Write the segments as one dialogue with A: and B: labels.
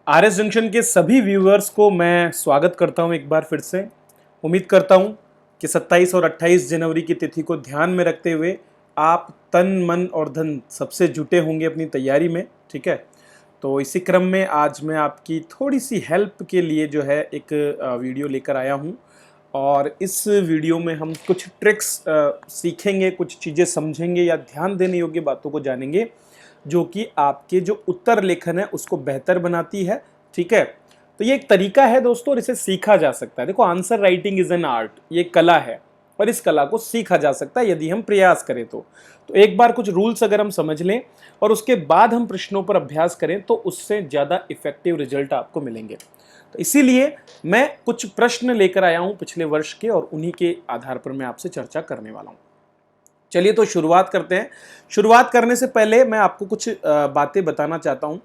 A: RS junction के सभी viewers को मैं स्वागत करता हूं एक बार फिर से। उम्मीद करता हूं कि 27 और 28 जनवरी की तिथि को ध्यान में रखते हुए आप तन मन और धन सबसे जुटे होंगे अपनी तैयारी में। ठीक है, तो इसी क्रम में आज मैं आपकी थोड़ी सी हेल्प के लिए जो है एक वीडियो लेकर आया हूं और इस वीडियो में हम कुछ ट्रिक्स सीखेंगे, कुछ चीज़ें समझेंगे या ध्यान देने योग्य बातों को जानेंगे जो कि आपके जो उत्तर लेखन है उसको बेहतर बनाती है। ठीक है, तो ये एक तरीका है दोस्तों और इसे सीखा जा सकता है। देखो, answer writing is an art, ये कला है और इस कला को सीखा जा सकता है यदि हम प्रयास करें तो एक बार कुछ रूल्स अगर हम समझ लें और उसके बाद हम प्रश्नों पर अभ्यास करें तो उससे ज़्यादा इफेक्टिव रिजल्ट आपको मिलेंगे। तो इसीलिए मैं कुछ प्रश्न लेकर आया हूं पिछले वर्ष के और उन्हीं के आधार पर मैं आपसे चर्चा करने वाला हूं। चलिए तो शुरुआत करते हैं। शुरुआत करने से पहले मैं आपको कुछ बातें बताना चाहता हूं।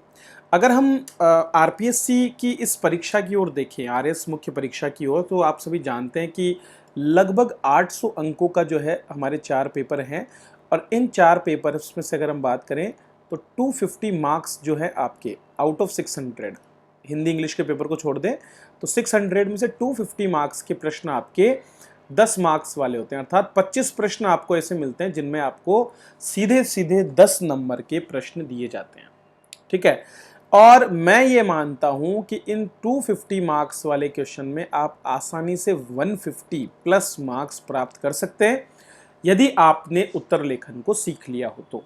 A: अगर हम आरपीएससी की इस परीक्षा की ओर देखें, आरएस मुख्य परीक्षा की ओर, तो आप सभी जानते हैं कि लगभग 800 अंकों का जो है हमारे 4 पेपर हैं और इन 4 पेपर्स में से अगर हम बात करें तो 250 मार्क्स जो है आपके आउट ऑफ 600, हिंदी इंग्लिश के पेपर को छोड़ दें तो 600 में से 250 मार्क्स के प्रश्न आपके 10 मार्क्स वाले होते हैं, अर्थात 25 प्रश्न आपको ऐसे मिलते हैं जिनमें आपको सीधे सीधे 10 नंबर के प्रश्न दिए जाते हैं। ठीक है, और मैं ये मानता हूं कि इन 250 मार्क्स वाले क्वेश्चन में आप आसानी से 150 प्लस मार्क्स प्राप्त कर सकते हैं यदि आपने उत्तर लेखन को सीख लिया हो तो।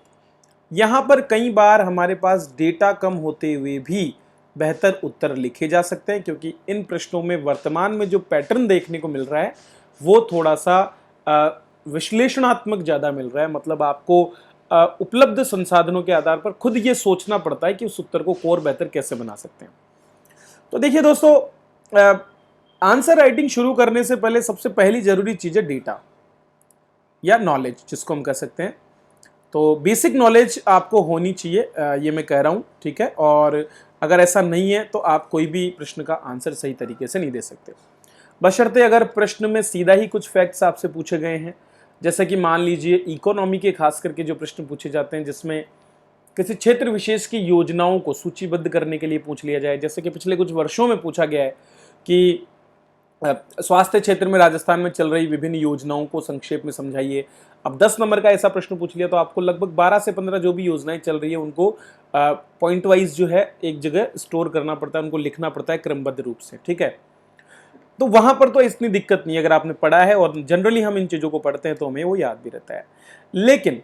A: यहां पर कई बार हमारे पास डेटा कम होते हुए भी बेहतर उत्तर लिखे जा सकते हैं क्योंकि इन प्रश्नों में वर्तमान में जो पैटर्न देखने को मिल रहा है वो थोड़ा सा विश्लेषणात्मक ज़्यादा मिल रहा है। मतलब आपको उपलब्ध संसाधनों के आधार पर खुद ये सोचना पड़ता है कि उस उत्तर को और बेहतर कैसे बना सकते हैं। तो देखिए दोस्तों, आंसर राइटिंग शुरू करने से पहले सबसे पहली जरूरी चीज़ है डेटा या नॉलेज, जिसको हम कह सकते हैं। तो बेसिक नॉलेज आपको होनी चाहिए, ये मैं कह रहा हूँ। ठीक है, और अगर ऐसा नहीं है तो आप कोई भी प्रश्न का आंसर सही तरीके से नहीं दे सकते, बशर्ते अगर प्रश्न में सीधा ही कुछ फैक्ट्स आपसे पूछे गए हैं। जैसे कि मान लीजिए इकोनॉमी के खास करके जो प्रश्न पूछे जाते हैं जिसमें किसी क्षेत्र विशेष की योजनाओं को सूचीबद्ध करने के लिए पूछ लिया जाए, जैसे कि पिछले कुछ वर्षों में पूछा गया है कि स्वास्थ्य क्षेत्र में राजस्थान में चल रही विभिन्न योजनाओं को संक्षेप में समझाइए। अब 10 नंबर का ऐसा प्रश्न पूछ लिया तो आपको लगभग 12 से 15 जो भी योजनाएं चल रही है उनको पॉइंट वाइज जो है एक जगह स्टोर करना पड़ता है, उनको लिखना पड़ता है क्रमबद्ध रूप से। ठीक है, तो वहां पर तो इतनी दिक्कत नहीं है अगर आपने पढ़ा है और जनरली हम इन चीजों को पढ़ते हैं तो हमें वो याद भी रहता है। लेकिन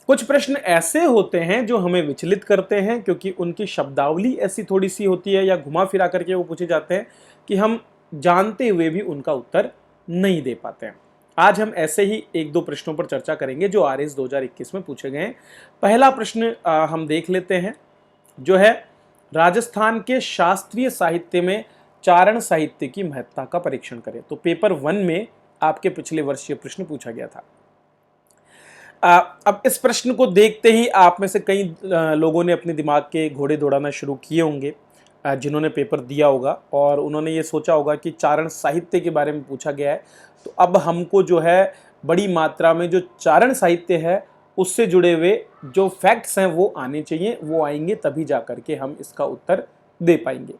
A: कुछ प्रश्न ऐसे होते हैं जो हमें विचलित करते हैं क्योंकि उनकी शब्दावली ऐसी थोड़ी सी होती है या घुमा फिरा करके वो पूछे जाते हैं कि हम जानते हुए भी उनका उत्तर नहीं दे पाते हैं। आज हम ऐसे ही एक दो प्रश्नों पर चर्चा करेंगे जो आरएस 2021 में पूछे गए हैं। पहला प्रश्न हम देख लेते हैं, जो है राजस्थान के शास्त्रीय साहित्य में चारण साहित्य की महत्ता का परीक्षण करें। तो पेपर 1 में आपके पिछले वर्ष ये प्रश्न पूछा गया था। अब इस प्रश्न को देखते ही आप में से कई लोगों ने अपने दिमाग के घोड़े दौड़ाना शुरू किए होंगे, जिन्होंने पेपर दिया होगा, और उन्होंने ये सोचा होगा कि चारण साहित्य के बारे में पूछा गया है तो अब हमको जो है बड़ी मात्रा में जो चारण साहित्य है उससे जुड़े हुए जो फैक्ट्स हैं वो आने चाहिए, वो आएंगे तभी जा करके हम इसका उत्तर दे पाएंगे।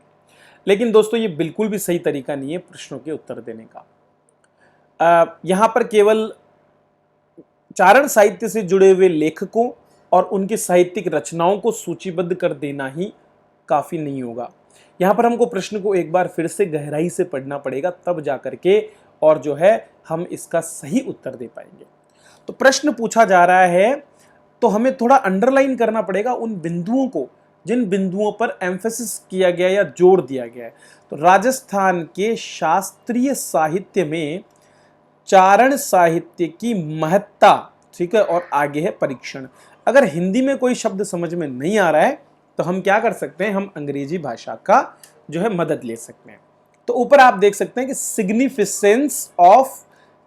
A: लेकिन दोस्तों ये बिल्कुल भी सही तरीका नहीं है प्रश्नों के उत्तर देने का। यहाँ पर केवल चारण साहित्य से जुड़े हुए लेखकों और उनकी साहित्यिक रचनाओं को सूचीबद्ध कर देना ही काफी नहीं होगा। यहाँ पर हमको प्रश्न को एक बार फिर से गहराई से पढ़ना पड़ेगा, तब जाकर के और जो है हम इसका सही उत्तर दे पाएंगे। तो प्रश्न पूछा जा रहा है तो हमें थोड़ा अंडरलाइन करना पड़ेगा उन बिंदुओं को जिन बिंदुओं पर एम्फेसिस किया गया या जोर दिया गया है। तो राजस्थान के शास्त्रीय साहित्य में चारण साहित्य की महत्ता, ठीक है, और आगे है परीक्षण। अगर हिंदी में कोई शब्द समझ में नहीं आ रहा है तो हम क्या कर सकते हैं, हम अंग्रेजी भाषा का जो है मदद ले सकते हैं। तो ऊपर आप देख सकते हैं कि सिग्निफिकेंस ऑफ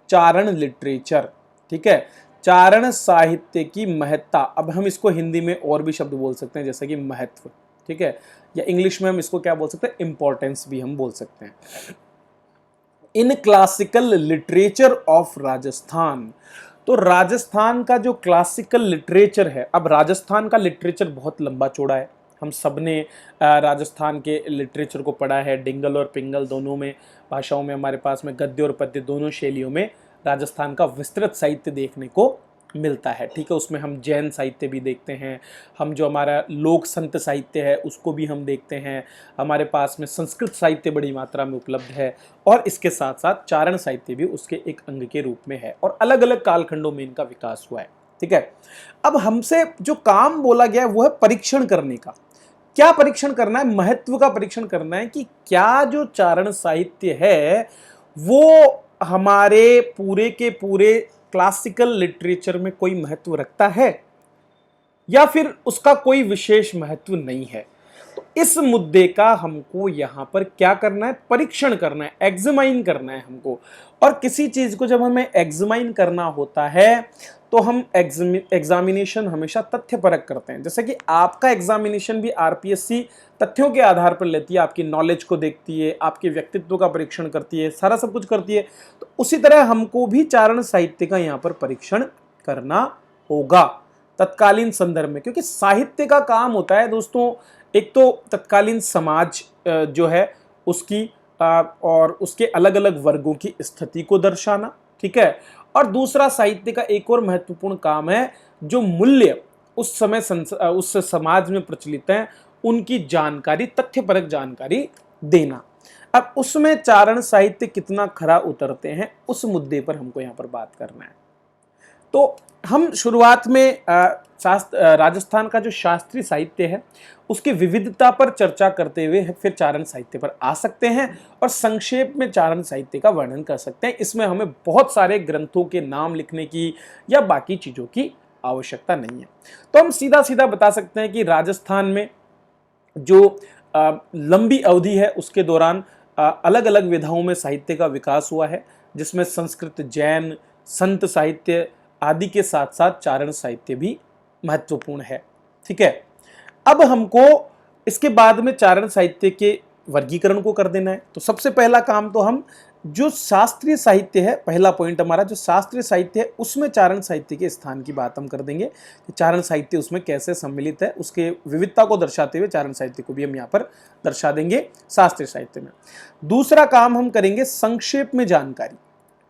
A: चारण लिटरेचर, ठीक है, चारण साहित्य की महत्ता। अब हम इसको हिंदी में और भी शब्द बोल सकते हैं जैसे कि महत्व, ठीक है, या इंग्लिश में हम इसको क्या बोल सकते हैं, इंपॉर्टेंस भी हम बोल सकते हैं। In classical literature of Rajasthan, तो राजस्थान का जो क्लासिकल लिटरेचर है, अब राजस्थान का लिटरेचर बहुत लंबा चौड़ा है, हम सब ने राजस्थान के लिटरेचर को पढ़ा है। डिंगल और पिंगल दोनों में भाषाओं में हमारे पास में गद्य और पद्य दोनों शैलियों में राजस्थान का विस्तृत साहित्य देखने को मिलता है। ठीक है, उसमें हम जैन साहित्य भी देखते हैं, हम जो हमारा लोक संत साहित्य है उसको भी हम देखते हैं, हमारे पास में संस्कृत साहित्य बड़ी मात्रा में उपलब्ध है, और इसके साथ साथ चारण साहित्य भी उसके एक अंग के रूप में है, और अलग अलग कालखंडों में इनका विकास हुआ है। ठीक है, अब हमसे जो काम बोला गया है वो है परीक्षण करने का। क्या परीक्षण करना है? महत्व का परीक्षण करना है कि क्या जो चारण साहित्य है वो हमारे पूरे के पूरे क्लासिकल लिटरेचर में कोई महत्व रखता है या फिर उसका कोई विशेष महत्व नहीं है। तो इस मुद्दे का हमको यहां पर क्या करना है? परीक्षण करना है, एग्जामाइन करना है हमको। और किसी चीज को जब हमें एग्जामाइन करना होता है तो हम एग्जामिनेशन हमेशा तथ्यपरक करते हैं। जैसे कि आपका एग्जामिनेशन भी आरपीएससी तथ्यों के आधार पर लेती है, आपकी नॉलेज को देखती है, आपके व्यक्तित्व का परीक्षण करती है, सारा सब कुछ करती है। तो उसी तरह हमको भी चारण साहित्य का यहाँ पर परीक्षण करना होगा तत्कालीन संदर्भ में, क्योंकि साहित्य का काम होता है दोस्तों एक तो तत्कालीन समाज जो है उसकी और उसके अलग अलग वर्गों की स्थिति को दर्शाना। ठीक है, और दूसरा साहित्य का एक और महत्वपूर्ण काम है जो मूल्य उस समय उस समाज में प्रचलित हैं उनकी जानकारी, तथ्यपरक जानकारी देना। अब उसमें चारण साहित्य कितना खरा उतरते हैं उस मुद्दे पर हमको यहाँ पर बात करना है। तो हम शुरुआत में राजस्थान का जो शास्त्रीय साहित्य है उसकी विविधता पर चर्चा करते हुए फिर चारण साहित्य पर आ सकते हैं और संक्षेप में चारण साहित्य का वर्णन कर सकते हैं। इसमें हमें बहुत सारे ग्रंथों के नाम लिखने की या बाकी चीज़ों की आवश्यकता नहीं है। तो हम सीधा सीधा बता सकते हैं कि राजस्थान में जो लंबी अवधि है उसके दौरान अलग अलग विधाओं में साहित्य का विकास हुआ है, जिसमें संस्कृत, जैन, संत साहित्य आदि के साथ साथ चारण साहित्य भी महत्वपूर्ण है। ठीक है, अब हमको इसके बाद में चारण साहित्य के वर्गीकरण को कर देना है। तो सबसे पहला काम तो हम जो शास्त्रीय साहित्य है, पहला पॉइंट हमारा जो शास्त्रीय साहित्य है उसमें चारण साहित्य के स्थान की बात हम कर देंगे कि चारण साहित्य उसमें कैसे सम्मिलित है, उसके विविधता को दर्शाते हुए चारण साहित्य को भी हम यहाँ पर दर्शा देंगे शास्त्रीय साहित्य में। दूसरा काम हम करेंगे संक्षेप में जानकारी।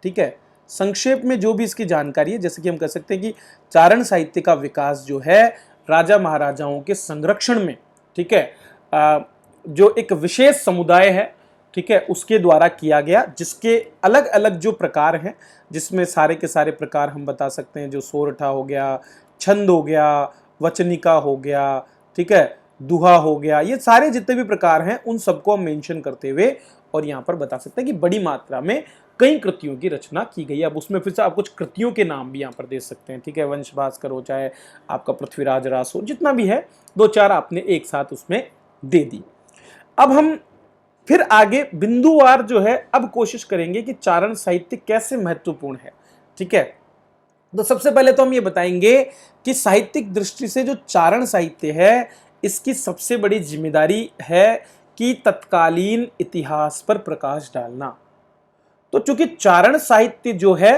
A: ठीक है, संक्षेप में जो भी इसकी जानकारी है, जैसे कि हम कह सकते हैं कि चारण साहित्य का विकास जो है राजा महाराजाओं के संरक्षण में, ठीक है, जो एक विशेष समुदाय है, ठीक है, उसके द्वारा किया गया, जिसके अलग अलग जो प्रकार हैं, जिसमें सारे के सारे प्रकार हम बता सकते हैं, जो सोरठा हो गया, छंद हो गया, वचनिका हो गया, ठीक है, दुहा हो गया, ये सारे जितने भी प्रकार हैं उन सबको हम मेंशन करते हुए और यहाँ पर बता सकते हैं कि बड़ी मात्रा में कई कृतियों की रचना की गई है। अब उसमें फिर से आप कुछ कृतियों के नाम भी यहाँ पर दे सकते हैं। ठीक है, वंश भास्कर हो, चाहे आपका पृथ्वीराज रास हो, जितना भी है दो चार आपने एक साथ उसमें दे दी। अब हम फिर आगे बिंदुवार जो है अब कोशिश करेंगे कि चारण साहित्य कैसे महत्वपूर्ण है। ठीक है, तो सबसे पहले तो हम ये बताएंगे कि साहित्यिक दृष्टि से जो चारण साहित्य है इसकी सबसे बड़ी जिम्मेदारी है कि तत्कालीन इतिहास पर प्रकाश डालना। तो चूंकि चारण साहित्य जो है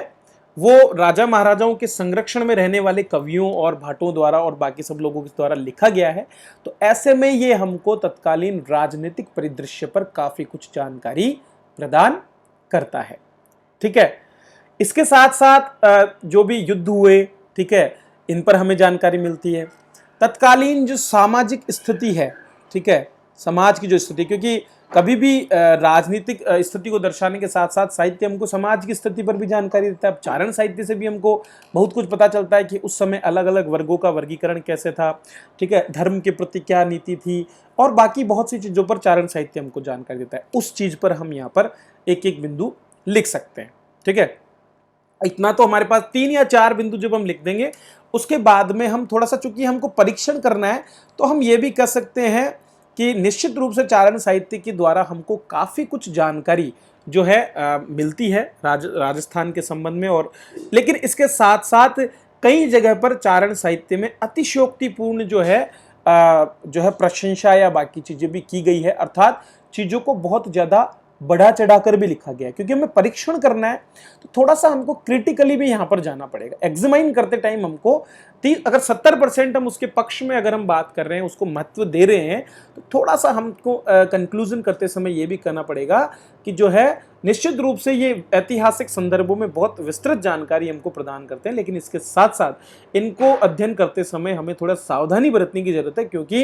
A: वो राजा महाराजाओं के संरक्षण में रहने वाले कवियों और भाटों द्वारा और बाकी सब लोगों के द्वारा लिखा गया है, तो ऐसे में ये हमको तत्कालीन राजनीतिक परिदृश्य पर काफी कुछ जानकारी प्रदान करता है। ठीक है, इसके साथ साथ जो भी युद्ध हुए, ठीक है, इन पर हमें जानकारी मिलती है। तत्कालीन जो सामाजिक स्थिति है, ठीक है, समाज की जो स्थिति, क्योंकि कभी भी राजनीतिक स्थिति को दर्शाने के साथ साथ साहित्य हमको समाज की स्थिति पर भी जानकारी देता है। अब चारण साहित्य से भी हमको बहुत कुछ पता चलता है कि उस समय अलग अलग वर्गों का वर्गीकरण कैसे था, ठीक है, धर्म के प्रति क्या नीति थी और बाकी बहुत सी चीज़ों पर चारण साहित्य हमको जानकारी देता है। उस चीज़ पर हम यहाँ पर एक एक बिंदु लिख सकते हैं। ठीक है, इतना तो हमारे पास 3 या 4 बिंदु जब हम लिख देंगे उसके बाद में हम थोड़ा सा, चूंकि हमको परीक्षण करना है, तो हम ये भी कह सकते हैं कि निश्चित रूप से चारण साहित्य के द्वारा हमको काफ़ी कुछ जानकारी जो है मिलती है राजस्थान के संबंध में। और लेकिन इसके साथ साथ कई जगह पर चारण साहित्य में अतिशयोक्तिपूर्ण जो है प्रशंसा या बाकी चीज़ें भी की गई है, अर्थात चीज़ों को बहुत ज़्यादा बढ़ा चढ़ाकर भी लिखा गया है, क्योंकि हमें परीक्षण करना है तो थोड़ा सा हमको क्रिटिकली भी यहाँ पर जाना पड़ेगा। एग्जामाइन करते टाइम हमको अगर 70% हम उसके पक्ष में अगर हम बात कर रहे हैं, उसको महत्व दे रहे हैं, तो थोड़ा सा हमको कंक्लूजन करते समय ये भी करना पड़ेगा कि जो है निश्चित रूप से ये ऐतिहासिक संदर्भों में बहुत विस्तृत जानकारी हमको प्रदान करते हैं, लेकिन इसके साथ साथ इनको अध्ययन करते समय हमें थोड़ा सावधानी बरतने की जरूरत है, क्योंकि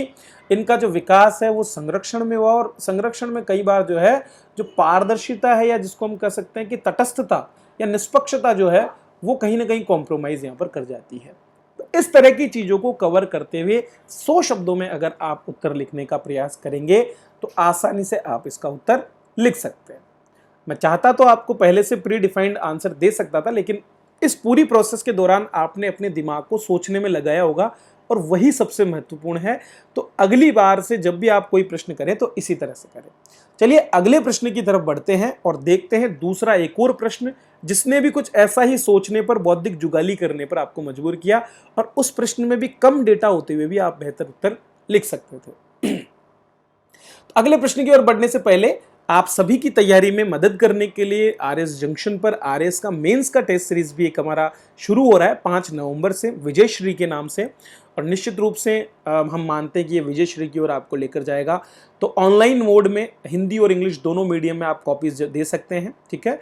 A: इनका जो विकास है वो संरक्षण में हुआ, और संरक्षण में कई बार जो है जो पारदर्शिता है, या जिसको हम कह सकते हैं कि तटस्थता या निष्पक्षता जो है, वो कहीं ना कहीं कॉम्प्रोमाइज यहाँ पर कर जाती है। तो इस तरह की चीजों को कवर करते हुए 100 शब्दों में अगर आप उत्तर लिखने का प्रयास करेंगे तो आसानी से आप इसका उत्तर लिख सकते हैं। मैं चाहता तो आपको पहले से प्री डिफाइंड आंसर दे सकता था, लेकिन इस पूरी प्रोसेस के दौरान आपने अपने दिमाग को सोचने में लगाया होगा, और वही सबसे महत्वपूर्ण है। तो अगली बार से जब भी आप कोई प्रश्न करें तो इसी तरह से करें। चलिए अगले प्रश्न की तरफ बढ़ते हैं और देखते हैं दूसरा एक और प्रश्न, जिसने भी कुछ ऐसा ही सोचने पर, बौद्धिक जुगाली करने पर आपको मजबूर किया, और उस प्रश्न में भी कम डेटा होते हुए भी आप बेहतर उत्तर लिख सकते थे। तो अगले प्रश्न की ओर बढ़ने से पहले आप सभी की तैयारी में मदद करने के लिए आरएस जंक्शन पर आरएस का मेंस का टेस्ट सीरीज भी एक हमारा शुरू हो रहा है 5 नवंबर से, विजय श्री के नाम से। और निश्चित रूप से हम मानते हैं कि ये विजय श्री की ओर आपको लेकर जाएगा। तो ऑनलाइन मोड में हिंदी और इंग्लिश दोनों मीडियम में आप कॉपीज दे सकते हैं, ठीक है।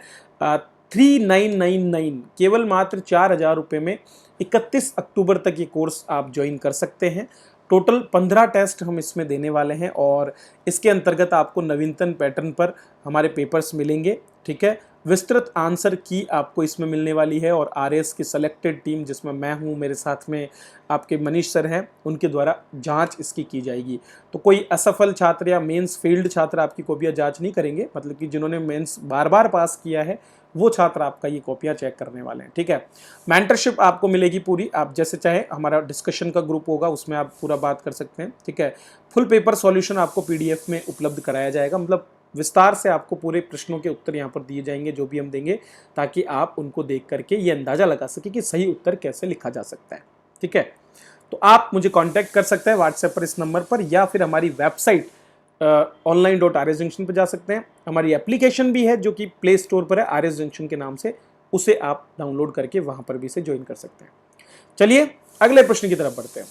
A: 3999 केवल मात्र 4000 रुपये में 31 अक्टूबर तक ये कोर्स आप ज्वाइन कर सकते हैं। टोटल 15 टेस्ट हम इसमें देने वाले हैं, और इसके अंतर्गत आपको नवीनतम पैटर्न पर हमारे पेपर्स मिलेंगे, ठीक है। विस्तृत आंसर की आपको इसमें मिलने वाली है, और आरएस की सेलेक्टेड टीम, जिसमें मैं हूँ, मेरे साथ में आपके मनीष सर हैं, उनके द्वारा जांच इसकी की जाएगी। तो कोई असफल छात्र या मेंस फेल्ड छात्र आपकी कॉपियाँ जांच नहीं करेंगे, मतलब कि जिन्होंने मेंस बार बार पास किया है वो छात्र आपका ये कॉपियाँ चेक करने वाले हैं, ठीक है। मेंटरशिप आपको मिलेगी पूरी, आप जैसे चाहे, हमारा डिस्कशन का ग्रुप होगा, उसमें आप पूरा बात कर सकते हैं, ठीक है। फुल पेपर सॉल्यूशन आपको पीडीएफ में उपलब्ध कराया जाएगा, मतलब विस्तार से आपको पूरे प्रश्नों के उत्तर यहाँ पर दिए जाएंगे जो भी हम देंगे, ताकि आप उनको देख करके ये अंदाजा लगा सके कि सही उत्तर कैसे लिखा जा सकता है, ठीक है। तो आप मुझे कांटेक्ट कर सकते हैं व्हाट्सएप पर इस नंबर पर, या फिर हमारी वेबसाइट online.rs junction पर जा सकते हैं। हमारी एप्लीकेशन भी है जो कि प्ले स्टोर पर है, आरएस जंक्शन के नाम से, उसे आप डाउनलोड करके वहां पर भी इसे ज्वाइन कर सकते हैं। चलिए अगले प्रश्न की तरफ बढ़ते हैं।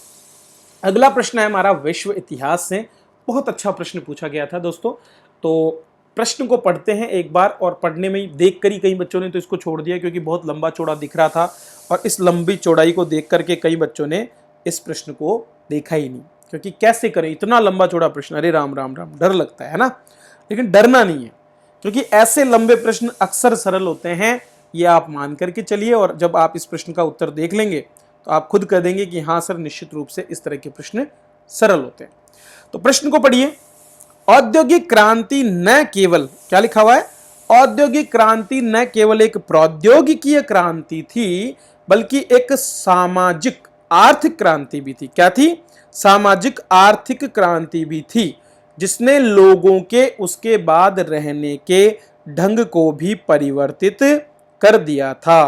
A: अगला प्रश्न है हमारा विश्व इतिहास से। बहुत अच्छा प्रश्न पूछा गया था दोस्तों। तो प्रश्न को पढ़ते हैं एक बार, और पढ़ने में ही देख कर ही कई बच्चों ने तो इसको छोड़ दिया, क्योंकि बहुत लंबा चौड़ा दिख रहा था, और इस लंबी चौड़ाई को देख करके कई बच्चों ने इस प्रश्न को देखा ही नहीं, क्योंकि कैसे करें इतना लंबा चौड़ा प्रश्न, अरे राम राम राम, डर लगता है ना। लेकिन डरना नहीं है, क्योंकि ऐसे लंबे प्रश्न अक्सर सरल होते हैं, ये आप मान करके चलिए। और जब आप इस प्रश्न का उत्तर देख लेंगे तो आप खुद कह देंगे कि हाँ सर, निश्चित रूप से इस तरह के प्रश्न सरल होते हैं। तो प्रश्न को पढ़िए। औद्योगिक क्रांति न केवल, क्या लिखा हुआ है, औद्योगिक क्रांति न केवल एक प्रौद्योगिकीय क्रांति थी, बल्कि एक सामाजिक आर्थिक क्रांति भी थी। क्या थी? सामाजिक आर्थिक क्रांति भी थी, जिसने लोगों के उसके बाद रहने के ढंग को भी परिवर्तित कर दिया था।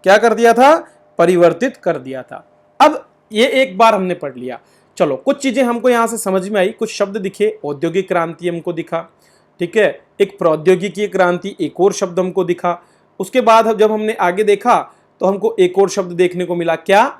A: क्या कर दिया था? परिवर्तित कर दिया था। अब ये एक बार हमने पढ़ लिया, चलो कुछ चीजें हमको यहां से समझ में आई, कुछ शब्द दिखे, औद्योगिक क्रांति हमको दिखा, ठीक है, एक प्रौद्योगिकी क्रांति एक और शब्द हमको दिखा। उसके बाद जब हमने आगे देखा तो हमको एक और शब्द देखने को मिला, क्या?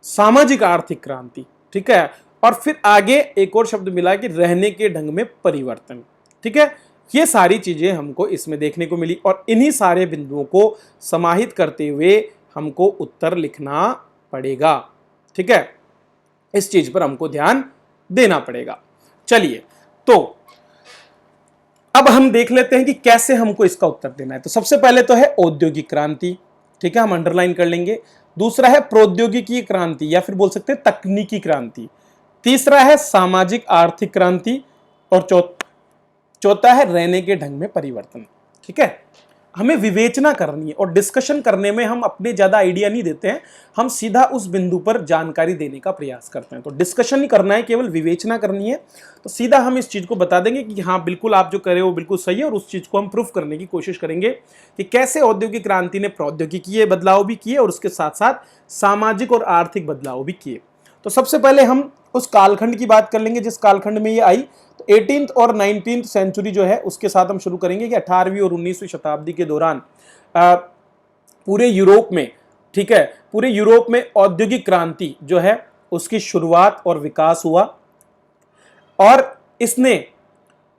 A: सामाजिक आर्थिक क्रांति, ठीक है। और फिर आगे एक और शब्द मिला कि रहने के ढंग में परिवर्तन, ठीक है। ये सारी चीजें हमको इसमें देखने को मिली, और इन्हीं सारे बिंदुओं को समाहित करते हुए हमको उत्तर लिखना पड़ेगा, ठीक है। इस चीज पर हमको ध्यान देना पड़ेगा। चलिए, तो अब हम देख लेते हैं कि कैसे हमको इसका उत्तर देना है। तो सबसे पहले तो है औद्योगिक क्रांति, ठीक है, हम अंडरलाइन कर लेंगे। दूसरा है प्रौद्योगिकी क्रांति, या फिर बोल सकते हैं तकनीकी क्रांति। तीसरा है सामाजिक आर्थिक क्रांति, और चौथा है रहने के ढंग में परिवर्तन, ठीक है। हमें विवेचना करनी है, और डिस्कशन करने में हम अपने ज्यादा आइडिया नहीं देते हैं, हम सीधा उस बिंदु पर जानकारी देने का प्रयास करते हैं। तो डिस्कशन नहीं करना है, केवल विवेचना करनी है। तो सीधा हम इस चीज को बता देंगे कि हाँ बिल्कुल आप जो करे वो बिल्कुल सही है, और उस चीज को हम प्रूफ करने की कोशिश करेंगे कि कैसे औद्योगिक क्रांति ने प्रौद्योगिकीय बदलाव भी किए, और उसके साथ साथ सामाजिक और आर्थिक बदलाव भी किए। तो सबसे पहले हम उस कालखंड की बात कर लेंगे जिस कालखंड में ये आई। तो 18th और 19th सेंचुरी जो है उसके साथ हम शुरू करेंगे कि 18वीं और 19वीं शताब्दी के दौरान पूरे यूरोप में, ठीक है, पूरे यूरोप में औद्योगिक क्रांति जो है उसकी शुरुआत और विकास हुआ, और इसने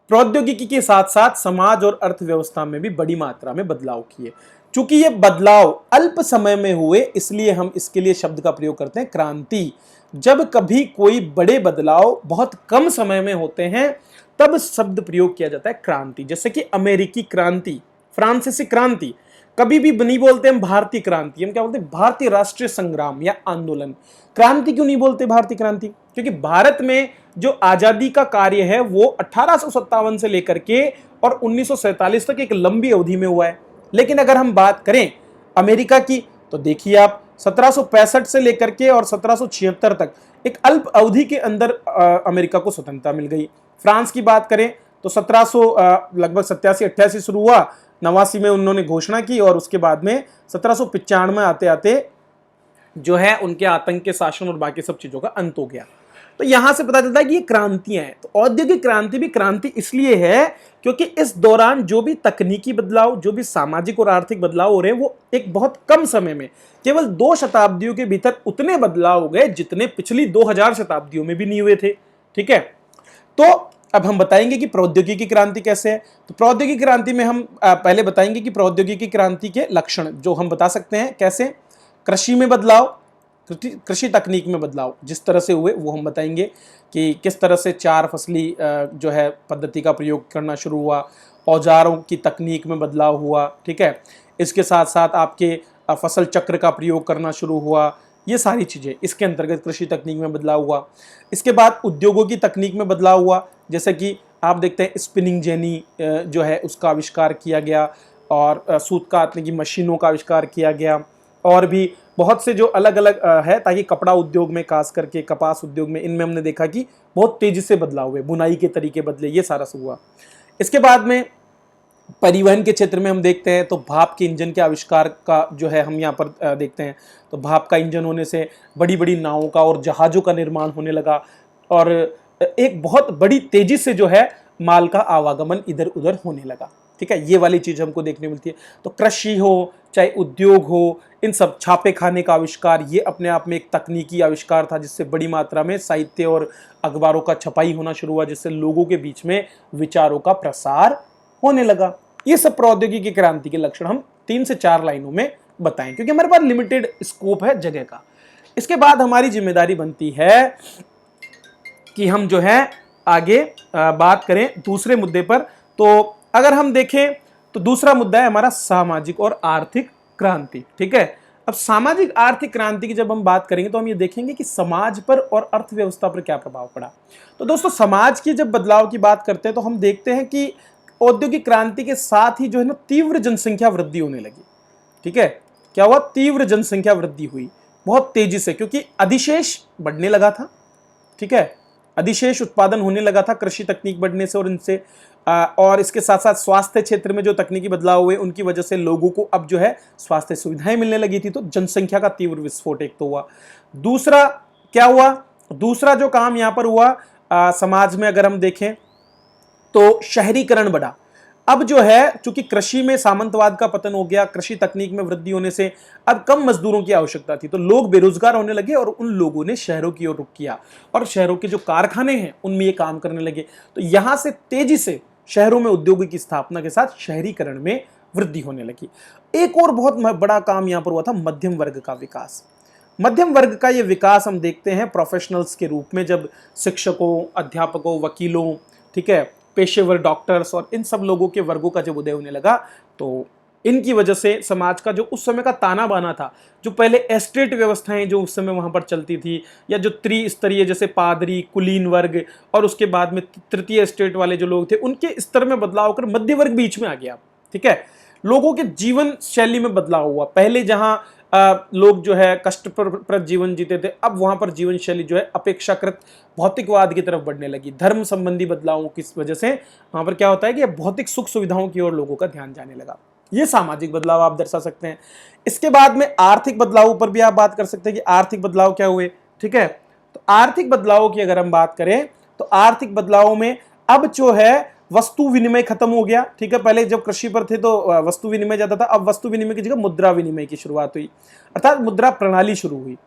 A: प्रौद्योगिकी के साथ साथ समाज और अर्थव्यवस्था में भी बड़ी मात्रा में बदलाव किए। चूंकि ये बदलाव अल्प समय में हुए इसलिए हम इसके लिए शब्द का प्रयोग करते हैं क्रांति। जब कभी कोई बड़े बदलाव बहुत कम समय में होते हैं तब शब्द प्रयोग किया जाता है क्रांति। जैसे कि अमेरिकी क्रांति, फ्रांसीसी क्रांति, कभी भी नहीं बोलते हम भारतीय क्रांति, हम क्या बोलते हैं भारतीय राष्ट्रीय संग्राम या आंदोलन। क्रांति क्यों नहीं बोलते भारतीय क्रांति? क्योंकि भारत में जो आजादी का कार्य है वो 1857 से लेकर के और 1947 तक एक लंबी अवधि में हुआ है। लेकिन अगर हम बात करें अमेरिका की तो देखिए आप 1765 से लेकर के और 1776 तक एक अल्प अवधि के अंदर अमेरिका को स्वतंत्रता मिल गई। फ्रांस की बात करें तो 1700 लगभग 87-88 शुरू हुआ, 89 में उन्होंने घोषणा की और उसके बाद में 1795 में आते आते जो है उनके आतंक के शासन और बाकी सब चीजों का अंत हो गया। तो यहां से पता चलता है कि ये क्रांतियां हैं। तो औद्योगिक क्रांति भी क्रांति इसलिए है क्योंकि इस दौरान जो भी तकनीकी बदलाव, जो भी सामाजिक और आर्थिक बदलाव हो रहे हैं वो एक बहुत कम समय में, केवल 2 शताब्दियों के भीतर उतने बदलाव हो गए जितने पिछली 2000 शताब्दियों में भी नहीं हुए थे। ठीक है, तो अब हम बताएंगे कि प्रौद्योगिकी क्रांति कैसे है। तो प्रौद्योगिकी क्रांति में हम पहले बताएंगे कि प्रौद्योगिकी क्रांति के लक्षण जो हम बता सकते हैं कैसे। कृषि में बदलाव, कृषि तकनीक में बदलाव जिस तरह से हुए वो हम बताएंगे कि किस तरह से 4 फसली जो है पद्धति का प्रयोग करना शुरू हुआ, औजारों की तकनीक में बदलाव हुआ। ठीक है, इसके साथ साथ आपके फसल चक्र का प्रयोग करना शुरू हुआ, ये सारी चीज़ें इसके अंतर्गत कृषि तकनीक में बदलाव हुआ। इसके बाद उद्योगों की तकनीक में बदलाव हुआ, जैसे कि आप देखते हैं स्पिनिंग जेनी जो है उसका आविष्कार किया गया और सूत काटने की मशीनों का आविष्कार किया गया, और भी बहुत से जो अलग अलग है, ताकि कपड़ा उद्योग में, खास करके कपास उद्योग में, इनमें हमने देखा कि बहुत तेजी से बदलाव हुए, बुनाई के तरीके बदले, ये सारा सब हुआ। इसके बाद में परिवहन के क्षेत्र में हम देखते हैं तो भाप के इंजन के आविष्कार का जो है हम यहाँ पर देखते हैं। तो भाप का इंजन होने से बड़ी बड़ी नावों का और जहाज़ों का निर्माण होने लगा और एक बहुत बड़ी तेजी से जो है माल का आवागमन इधर उधर होने लगा। ठीक है, ये वाली चीज़ हमको देखने मिलती है। तो कृषि हो चाहे उद्योग हो, इन सब, छापे खाने का आविष्कार, ये अपने आप में एक तकनीकी आविष्कार था जिससे बड़ी मात्रा में साहित्य और अखबारों का छपाई होना शुरू हुआ, जिससे लोगों के बीच में विचारों का प्रसार होने लगा। ये सब प्रौद्योगिकी क्रांति के लक्षण हम 3 से 4 लाइनों में बताएं, क्योंकि हमारे पास लिमिटेड स्कोप है जगह का। इसके बाद हमारी जिम्मेदारी बनती है कि हम जो है आगे बात करें दूसरे मुद्दे पर। तो अगर हम देखें तो दूसरा मुद्दा है हमारा सामाजिक और आर्थिक क्रांति। ठीक है, अब सामाजिक आर्थिक क्रांति की जब हम बात करेंगे तो हम ये देखेंगे कि समाज पर और अर्थव्यवस्था पर क्या प्रभाव पड़ा। तो दोस्तों, समाज की जब बदलाव की बात करते हैं तो हम देखते हैं कि औद्योगिक क्रांति के साथ ही जो है ना तीव्र जनसंख्या वृद्धि होने लगी। ठीक है, क्या हुआ? तीव्र जनसंख्या वृद्धि हुई बहुत तेजी से, क्योंकि अधिशेष बढ़ने लगा था। ठीक है, अधिशेष उत्पादन होने लगा था कृषि तकनीक बढ़ने से और इनसे, और इसके साथ साथ स्वास्थ्य क्षेत्र में जो तकनीकी बदलाव हुए उनकी वजह से लोगों को अब जो है स्वास्थ्य सुविधाएं मिलने लगी थी। तो जनसंख्या का तीव्र विस्फोट एक तो हुआ। दूसरा क्या हुआ? दूसरा जो काम यहाँ पर हुआ समाज में अगर हम देखें तो शहरीकरण बढ़ा। अब जो है चूंकि कृषि में सामंतवाद का पतन हो गया, कृषि तकनीक में वृद्धि होने से अब कम मजदूरों की आवश्यकता थी, तो लोग बेरोजगार होने लगे और उन लोगों ने शहरों की ओर रुख किया और शहरों के जो कारखाने हैं उनमें ये काम करने लगे। तो यहां से तेजी से शहरों में उद्योगों की स्थापना के साथ शहरीकरण में वृद्धि होने लगी। एक और बहुत बड़ा काम यहां पर हुआ था मध्यम वर्ग का विकास। मध्यम वर्ग का ये विकास हम देखते हैं प्रोफेशनल्स के रूप में, जब शिक्षकों, अध्यापकों, वकीलों, ठीक है, पेशेवर डॉक्टर्स और इन सब लोगों के वर्गों का जब उदय होने लगा, तो इनकी वजह से समाज का जो उस समय का ताना बाना था, जो पहले एस्टेट व्यवस्थाएं जो उस समय वहां पर चलती थी, या जो त्रिस्तरीय जैसे पादरी, कुलीन वर्ग और उसके बाद में तृतीय स्टेट वाले जो लोग थे, उनके स्तर में बदलाव कर मध्य वर्ग बीच में आ गया। ठीक है, लोगों के जीवन शैली में बदलाव हुआ। पहले जहां लोग जो है कष्टप्रद जीवन जीते थे, अब वहां पर जीवन शैली जो है अपेक्षाकृत भौतिकवाद की तरफ बढ़ने लगी। धर्म संबंधी बदलावों की वजह से वहां पर क्या होता है कि भौतिक सुख सुविधाओं की ओर लोगों का ध्यान जाने लगा। ये सामाजिक बदलाव आप दर्शा सकते हैं। इसके बाद में आर्थिक बदलावों पर भी आप बात कर सकते हैं कि आर्थिक बदलाव क्या हुए। ठीक है, तो आर्थिक बदलावों की अगर हम बात करें तो आर्थिक बदलावों में अब जो है वस्तु विनिमय खत्म हो गया, ठीक है। पहले जब कृषि पर थे तो वस्तु विनिमय ज्यादा था, अब वस्तु विनिमय की जगह मुद्रा विनिमय की शुरुआत हुई, अर्थात मुद्रा प्रणाली शुरू हुई।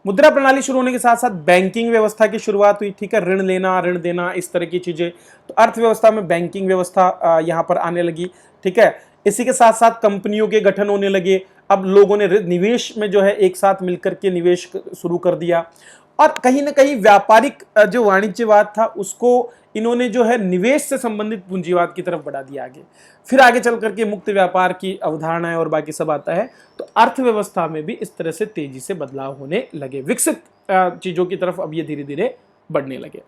A: मुद्रा प्रणाली शुरू होने के साथ साथ बैंकिंग व्यवस्था की शुरुआत हुई, ठीक है। ऋण लेना, ऋण देना, इस तरह की चीजें, तो अर्थव्यवस्था में बैंकिंग व्यवस्था यहां पर आने लगी, ठीक है। इसी के साथ साथ कंपनियों के गठन होने लगे, अब लोगों ने निवेश में जो है एक साथ मिलकर के निवेश शुरू कर दिया, और कहीं ना कहीं व्यापारिक जो वाणिज्यवाद था उसको इन्होंने जो है निवेश से संबंधित पूंजीवाद की तरफ बढ़ा दिया आगे। फिर आगे चल करके मुक्त व्यापार की अवधारणाएं और बाकी सब आता है। तो अर्थव्यवस्था में भी इस तरह से तेजी से बदलाव होने लगे, विकसित चीजों की तरफ अब ये धीरे धीरे बढ़ने लगे।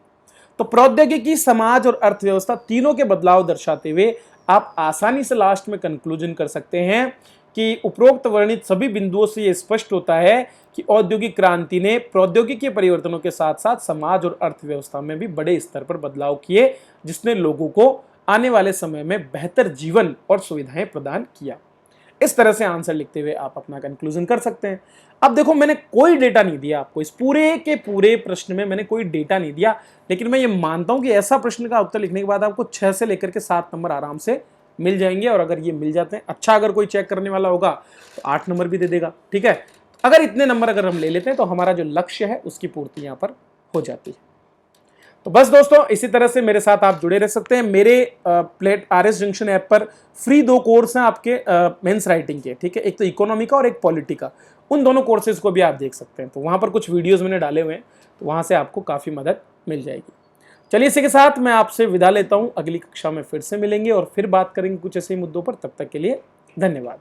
A: तो प्रौद्योगिकी, समाज और अर्थव्यवस्था तीनों के बदलाव दर्शाते हुए आप आसानी से लास्ट में कंक्लूजन कर सकते हैं कि उपरोक्त वर्णित सभी बिंदुओं से यह स्पष्ट होता है कि औद्योगिक क्रांति ने प्रौद्योगिकी परिवर्तनों के साथ साथ समाज और अर्थव्यवस्था में भी बड़े स्तर पर बदलाव किए, जिसने लोगों को आने वाले समय में बेहतर जीवन और सुविधाएं प्रदान किया। इस तरह से आंसर लिखते हुए आप अपना कंक्लूजन कर सकते हैं। अब देखो, मैंने कोई डेटा नहीं दिया आपको, इस पूरे के पूरे प्रश्न में मैंने कोई डेटा नहीं दिया, लेकिन मैं ये मानता हूं कि ऐसा प्रश्न का उत्तर लिखने के बाद आपको 6 से लेकर के 7 नंबर आराम से मिल जाएंगे, और अगर ये मिल जाते हैं, अच्छा अगर कोई चेक करने वाला होगा तो 8 नंबर भी दे देगा, ठीक है। अगर इतने नंबर अगर हम ले लेते हैं तो हमारा जो लक्ष्य है उसकी पूर्ति यहां पर हो जाती है। तो बस दोस्तों, इसी तरह से मेरे साथ आप जुड़े रह सकते हैं। मेरे प्लेट RS जंक्शन ऐप पर फ्री 2 कोर्स हैं आपके मेंस राइटिंग के, ठीक है। एक तो इकोनॉमी का और एक पॉलिटी का, उन दोनों कोर्सेज को भी आप देख सकते हैं। तो वहां पर कुछ वीडियोस मैंने डाले हुए हैं, तो वहां से आपको काफी मदद मिल जाएगी। चलिए, इसी के साथ मैं आपसे विदा लेता हूं, अगली कक्षा में फिर से मिलेंगे और फिर बात करेंगे कुछ ऐसे मुद्दों पर। तब तक के लिए धन्यवाद।